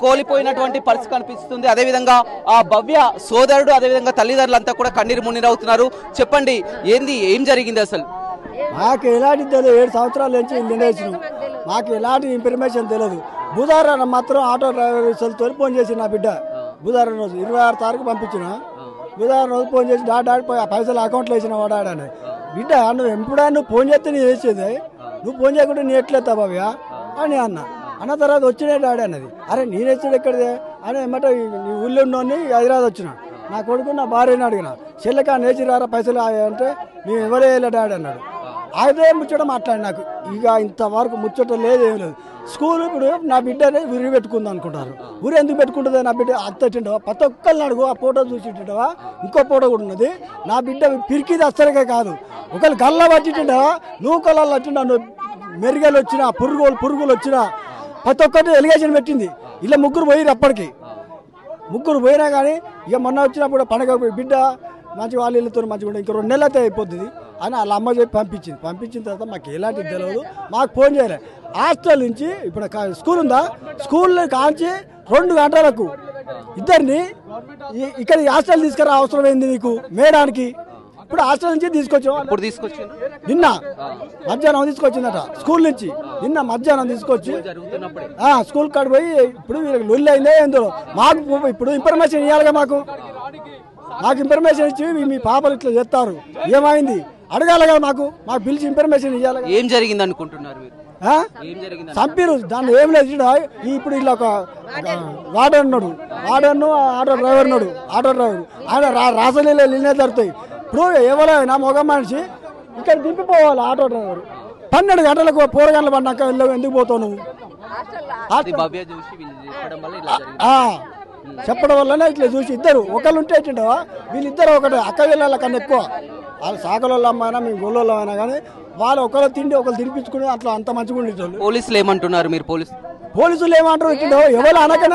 కోల్పోయినటువంటి పరిస్థితి కనిపిస్తుంది. అదేవిధంగా ఆ భవ్య సోదరుడు అదేవిధంగా తల్లిదండ్రులంతా కూడా కన్నీరు మున్నీరవుతున్నారు. చెప్పండి, ఏం జరిగింది అసలు? మాకు ఎలాంటి తెలియదు. 7 సంవత్సరాల నుంచి ఇండియన్ మాకు ఎలాంటి ఇన్ఫర్మేషన్ తెలియదు. బుధవారం మాత్రం ఆటో డ్రైవర్ తోలి ఫోన్ చేసి నా బిడ్డ బుధవారం రోజు 26 తారీఖు పంపించిన. బుధవారం రోజు ఫోన్ చేసి డాడీ పైసలు అకౌంట్లో వేసిన వాడాడని. బిడ్డ నువ్వు ఎప్పుడా నువ్వు ఫోన్ చేస్తే నీ వేసేది, నువ్వు ఫోన్ చేయకుండా నీ ఎట్లేస్తా భవ్య అని అన్న తర్వాత వచ్చినే డాడీ అన్నది. అరే నేను వచ్చాడు ఎక్కడిదే అని ఏమంటే నీ ఊళ్ళో ఉన్నోని హైదరాబాద్ వచ్చిన. నా కొడుకు నా భార్యని అడిగిన, చెల్లెకా నేర్చిరారా పైసలు అంటే మేము ఎవరే డాడీ అన్నాడు. అదే ముచ్చట మాట్లాడి నాకు ఇక ఇంతవరకు ముచ్చట లేదు, ఏం లేదు. స్కూల్ ఇప్పుడు నా బిడ్డని ఉరి పెట్టుకుందాం అనుకుంటారు. ఊరు ఎందుకు పెట్టుకుంటుంది? నా బిడ్డ అత్తటిండవా ప్రతి ఒక్కరిని అడుగు, ఆ ఫోటో చూసిటిండవా ఇంకో ఫోటో కూడా ఉన్నది. నా బిడ్డ పిరికిది అస్తరికే కాదు, ఒకళ్ళు గల్ల పట్టిండవా నువ్వు కళ్ళల్లో వచ్చిండా, నువ్వు మెరుగలు వచ్చినా పురుగులు వచ్చినా ప్రతి ఒక్కటి ఎలిగేషన్ పెట్టింది. ఇలా ముగ్గురు పోయిరు, అప్పటికి ముగ్గురు పోయినా కానీ ఇక మొన్న వచ్చినప్పుడు పండగ బిడ్డ మంచి వాళ్ళ ఇళ్ళతో మంచిగా ఇంకో 2 నెలలు అయితే అయిపోతుంది అని వాళ్ళ అమ్మ చెప్పి పంపించిన తర్వాత మాకు ఎలాంటిది తెలియదు. మాకు ఫోన్ చేయలే. హాస్టల్ నుంచి ఇప్పుడు స్కూల్ ఉందా, స్కూల్ కాంచి 2 గంటలకు ఇద్దరిని ఇక్కడ హాస్టల్ తీసుకురా అవసరం ఏంది నీకు మేడానికి? ఇప్పుడు హాస్టల్ నుంచి తీసుకొచ్చి నిన్న మధ్యాహ్నం తీసుకొచ్చిందట స్కూల్ నుంచి. నిన్న మధ్యాహ్నం తీసుకొచ్చి స్కూల్ కాడ పోయి ఇప్పుడు వీళ్ళకి లొల్లి అయిందే ఏందో మాకు ఇప్పుడు ఇన్ఫర్మేషన్ ఇవ్వాలిగా. మాకు ఇన్ఫర్మేషన్ ఇచ్చి మీ పాపలు ఇట్లా చేస్తారు ఏమైంది అడగాలిగా. మాకు పిలిచి ఇన్ఫర్మేషన్ ఇవ్వాలి. ఏం జరిగింది అనుకుంటున్నారు మీరు? చంపిరు దాన్ని ఏం లేదు. ఇప్పుడు ఇలా ఒక వార్డన్ ఉన్నాడు, ఆటో డ్రైవర్ ఉన్నాడు. ఆయన రాసలీలో నిన్నే జరుగుతాయి. ఇప్పుడు ఎవరైనా మగ మనిషి ఇక్కడ దింపిపోవాలి. ఆటో డ్రైవర్ 12 గంటలకు పోరగాన్లు పడినాక ఎందుకు పోతావు నువ్వు? చెప్పడం వల్లనే ఇట్లా చూసి ఇద్దరు ఒకళ్ళు ఉంటే ఏంటంటవా వీళ్ళిద్దరు ఒకటే అక్క వీళ్ళ కన్నా ఎక్కువ. వాళ్ళు సాకలోళ్ళ అమ్మైనా మేము గోళ్ళలో అయినా కానీ వాళ్ళు ఒకళ్ళు తిండి ఒకళ్ళు తినిపించుకుని అట్లా అంత మంచిగా ఉండేటోళ్ళు. పోలీసులు ఏమంటున్నారు? మీరు పోలీసులు ఏమంటారు? ఎవరు అనకనే